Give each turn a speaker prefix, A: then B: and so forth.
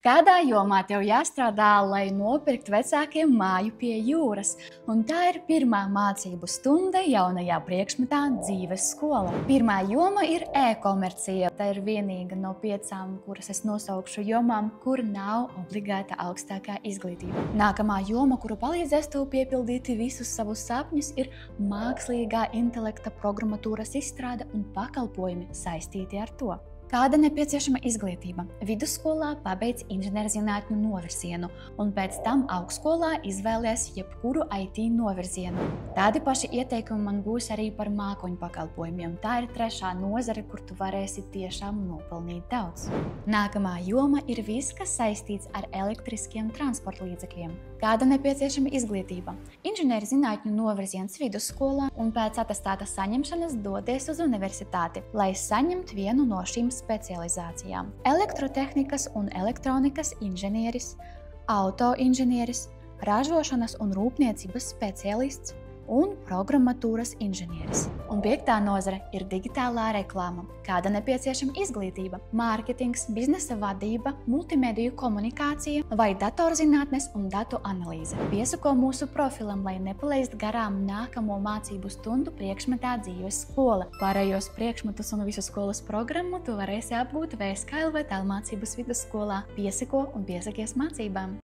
A: Kādā jomā tev jāstrādā, lai nopirkt vecākiem māju pie jūras? Un tā ir pirmā mācību stunda jaunajā priekšmetā dzīves skola. Pirmā joma ir e-komercija. Tā ir vienīga no 5, kuras es nosaukšu jomām, kur nav obligāta augstākā izglītība. Nākamā joma, kura palīdzēs tev piepildīt visus savus sapņus, ir mākslīgā intelekta programmatūras izstrāde un pakalpojumi saistīti ar to. Kāda nepieciešama izglītība? Vidusskolā pabeidz inženierzinātņu novirzienu, un pēc tam augstskolā izvēlies jebkuru IT novirzienu. Tādi paši ieteikumi man būs arī par mākoņu pakalpojumiem. Tā ir trešā nozare, kur tu varēsi tiešām nopelnīt daudz. Nākamā joma ir viss, kas saistīts ar elektriskiem transporta līdzekļiem. Kāda nepieciešama izglītība? Inženierzinātņu novirziens vidusskolā, un pēc atestāta saņemšanas dodies uz universitāti, lai saņemtu vienu no šīm specializācijām. Elektrotehnikas un elektronikas inženieris, autoinženieris, ražošanas un rūpniecības speciālists un programmatūras inženieris. Un 5. nozare ir digitālā reklāma. Kāda nepieciešama izglītība? Mārketings, biznesa vadība, multimediju komunikācija vai datorzinātnes un datu analīze. Piesako mūsu profilam, lai nepalaist garām nākamo mācību stundu priekšmetā dzīves skola. Pārējos priekšmetus un visu skolas programmu tu varēsi apgūt VSK LV tālmācības vidusskolā. Piesako un piesakies mācībām!